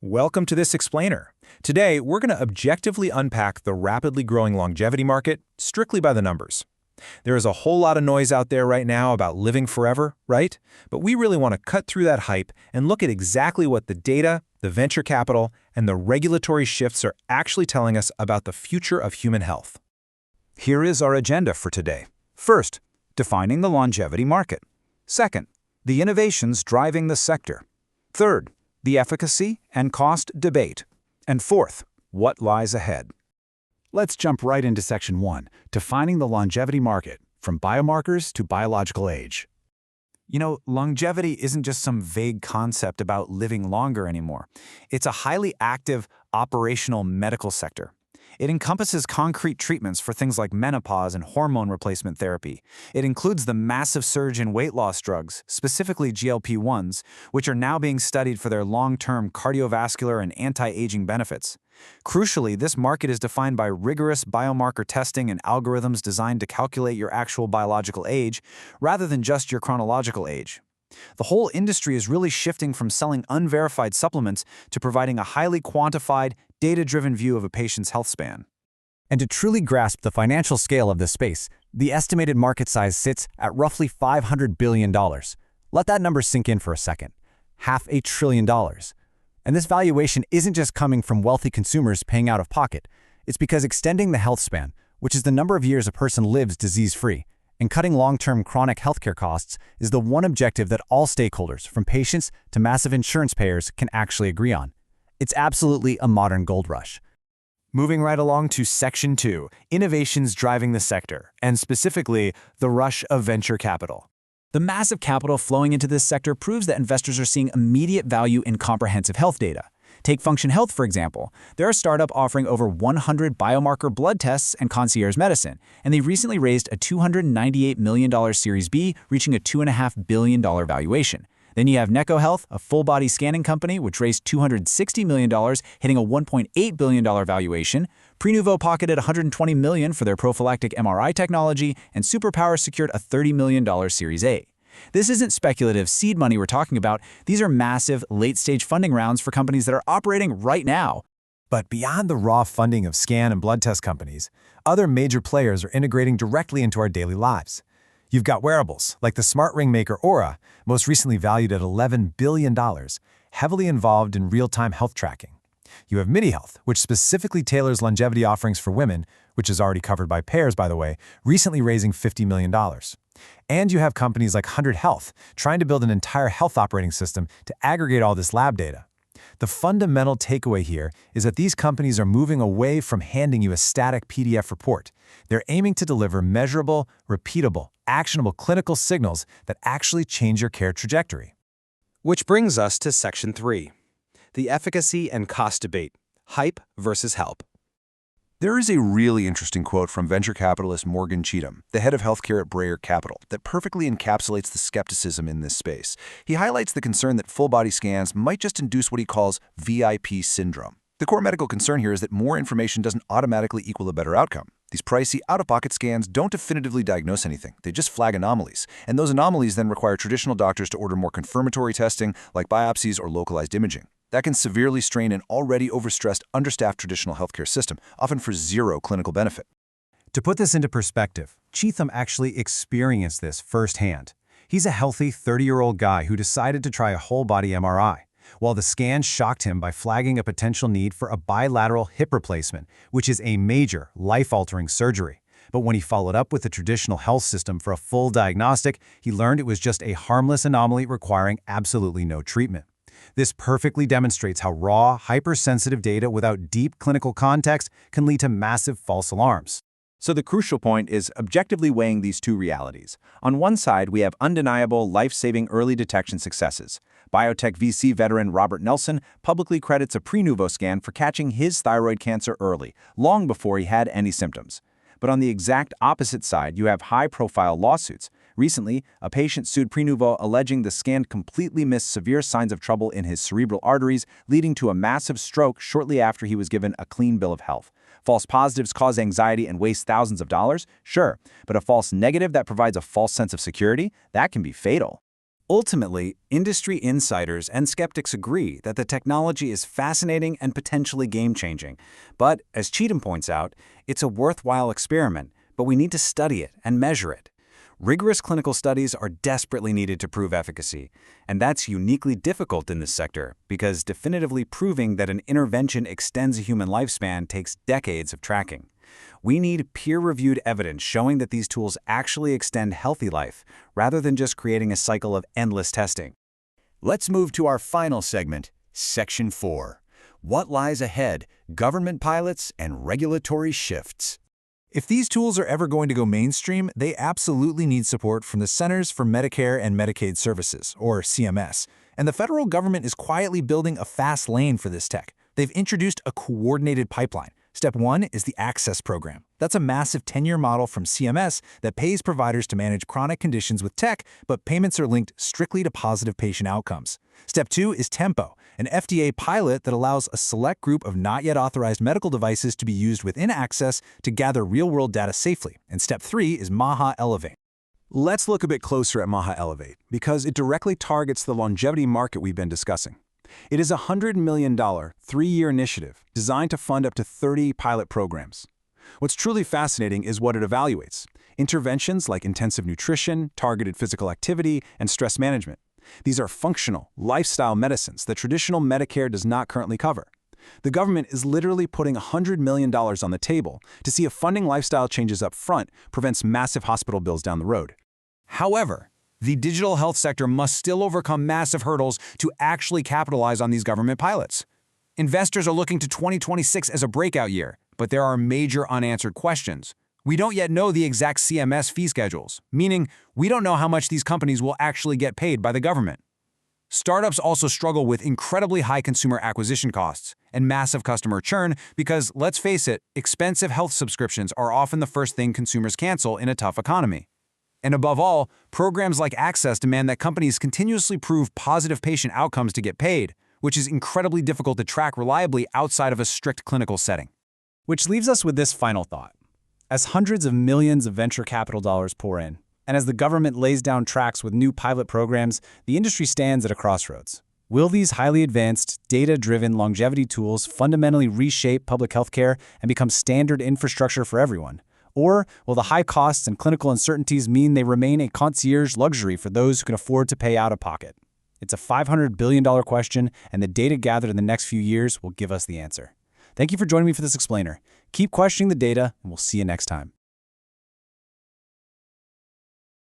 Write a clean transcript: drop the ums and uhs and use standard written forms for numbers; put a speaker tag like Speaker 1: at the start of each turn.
Speaker 1: Welcome to this explainer. Today, we're going to objectively unpack the rapidly growing longevity market strictly by the numbers. There is a whole lot of noise out there right now about living forever, right? But we really want to cut through that hype and look at exactly what the data, the venture capital, and the regulatory shifts are actually telling us about the future of human health.
Speaker 2: Here is our agenda for today. First, defining the longevity market. Second, the innovations driving the sector. Third, the efficacy and cost debate. And fourth, what lies ahead. Let's jump right into Section 1, defining the longevity market, from biomarkers to biological age. Longevity isn't just some vague concept about living longer anymore. It's a highly active, operational medical sector. It encompasses concrete treatments for things like menopause and hormone replacement therapy. It includes the massive surge in weight loss drugs, specifically GLP-1s, which are now being studied for their long-term cardiovascular and anti-aging benefits. Crucially, this market is defined by rigorous biomarker testing and algorithms designed to calculate your actual biological age, rather than just your chronological age. The whole industry is really shifting from selling unverified supplements to providing a highly quantified, data-driven view of a patient's health span.
Speaker 3: And to truly grasp the financial scale of this space, the estimated market size sits at roughly $500 billion. Let that number sink in for a second. $500 billion. And this valuation isn't just coming from wealthy consumers paying out of pocket. It's because extending the health span, which is the number of years a person lives disease-free, and cutting long-term chronic healthcare costs is the one objective that all stakeholders, from patients to massive insurance payers, can actually agree on. It's absolutely a modern gold rush.
Speaker 1: Moving right along to Section 2, innovations driving the sector, and specifically, the rush of venture capital.
Speaker 4: The massive capital flowing into this sector proves that investors are seeing immediate value in comprehensive health data. Take Function Health, for example. They're a startup offering over 100 biomarker blood tests and concierge medicine, and they recently raised a $298 million Series B, reaching a $2.5 billion valuation. Then you have Neko Health, a full-body scanning company, which raised $260 million, hitting a $1.8 billion valuation. Prenuvo pocketed $120 million for their prophylactic MRI technology, and Superpower secured a $30 million Series A. This isn't speculative seed money we're talking about. These are massive, late-stage funding rounds for companies that are operating right now.
Speaker 1: But beyond the raw funding of scan and blood test companies, other major players are integrating directly into our daily lives. You've got wearables, like the smart ring maker Oura, most recently valued at $11 billion, heavily involved in real-time health tracking. You have MiniHealth, which specifically tailors longevity offerings for women, which is already covered by payers, by the way, recently raising $50 million. And you have companies like 100 Health trying to build an entire health operating system to aggregate all this lab data. The fundamental takeaway here is that these companies are moving away from handing you a static PDF report. They're aiming to deliver measurable, repeatable, actionable clinical signals that actually change your care trajectory.
Speaker 5: Which brings us to Section 3, the efficacy and cost debate, hype versus help.
Speaker 6: There is a really interesting quote from venture capitalist Morgan Cheatham, the head of healthcare at Brayer Capital, that perfectly encapsulates the skepticism in this space. He highlights the concern that full-body scans might just induce what he calls VIP syndrome. The core medical concern here is that more information doesn't automatically equal a better outcome. These pricey, out-of-pocket scans don't definitively diagnose anything. They just flag anomalies. And those anomalies then require traditional doctors to order more confirmatory testing, like biopsies or localized imaging. That can severely strain an already overstressed, understaffed traditional healthcare system, often for zero clinical benefit.
Speaker 3: To put this into perspective, Cheatham actually experienced this firsthand. He's a healthy 30-year-old guy who decided to try a whole-body MRI, while the scan shocked him by flagging a potential need for a bilateral hip replacement, which is a major, life-altering surgery. But when he followed up with the traditional health system for a full diagnostic, he learned it was just a harmless anomaly requiring absolutely no treatment. This perfectly demonstrates how raw, hypersensitive data without deep clinical context can lead to massive false alarms.
Speaker 2: So the crucial point is objectively weighing these two realities. On one side, we have undeniable, life-saving early detection successes. Biotech VC veteran Robert Nelson publicly credits a Prenuvo scan for catching his thyroid cancer early, long before he had any symptoms. But on the exact opposite side, you have high-profile lawsuits. Recently, a patient sued Prenuvo alleging the scan completely missed severe signs of trouble in his cerebral arteries, leading to a massive stroke shortly after he was given a clean bill of health. False positives cause anxiety and waste thousands of dollars? Sure, but a false negative that provides a false sense of security? That can be fatal. Ultimately, industry insiders and skeptics agree that the technology is fascinating and potentially game-changing. But, as Cheatham points out, it's a worthwhile experiment, but we need to study it and measure it. Rigorous clinical studies are desperately needed to prove efficacy, and that's uniquely difficult in this sector because definitively proving that an intervention extends a human lifespan takes decades of tracking. We need peer-reviewed evidence showing that these tools actually extend healthy life, rather than just creating a cycle of endless testing.
Speaker 7: Let's move to our final segment, Section 4. What lies ahead? Government pilots and regulatory shifts.
Speaker 1: If these tools are ever going to go mainstream, they absolutely need support from the Centers for Medicare and Medicaid Services, or CMS. And the federal government is quietly building a fast lane for this tech. They've introduced a coordinated pipeline. Step 1 is the Access Program. That's a massive 10-year model from CMS that pays providers to manage chronic conditions with tech, but payments are linked strictly to positive patient outcomes. Step 2 is Tempo, an FDA pilot that allows a select group of not yet authorized medical devices to be used within Access to gather real-world data safely. And Step 3 is MAHA Elevate.
Speaker 3: Let's look a bit closer at MAHA Elevate, because it directly targets the longevity market we've been discussing. It is a $100 million, 3-year initiative designed to fund up to 30 pilot programs. What's truly fascinating is what it evaluates. Interventions like intensive nutrition, targeted physical activity, and stress management. These are functional, lifestyle medicines that traditional Medicare does not currently cover. The government is literally putting $100 million on the table to see if funding lifestyle changes up front prevents massive hospital bills down the road. However, the digital health sector must still overcome massive hurdles to actually capitalize on these government pilots. Investors are looking to 2026 as a breakout year, but there are major unanswered questions. We don't yet know the exact CMS fee schedules, meaning we don't know how much these companies will actually get paid by the government. Startups also struggle with incredibly high consumer acquisition costs and massive customer churn because, let's face it, expensive health subscriptions are often the first thing consumers cancel in a tough economy. And above all, programs like Access demand that companies continuously prove positive patient outcomes to get paid, which is incredibly difficult to track reliably outside of a strict clinical setting.
Speaker 4: Which leaves us with this final thought. As hundreds of millions of venture capital dollars pour in, and as the government lays down tracks with new pilot programs, the industry stands at a crossroads. Will these highly advanced, data-driven longevity tools fundamentally reshape public healthcare and become standard infrastructure for everyone? Or will the high costs and clinical uncertainties mean they remain a concierge luxury for those who can afford to pay out of pocket? It's a $500 billion question, and the data gathered in the next few years will give us the answer. Thank you for joining me for this explainer. Keep questioning the data, and we'll see you next time.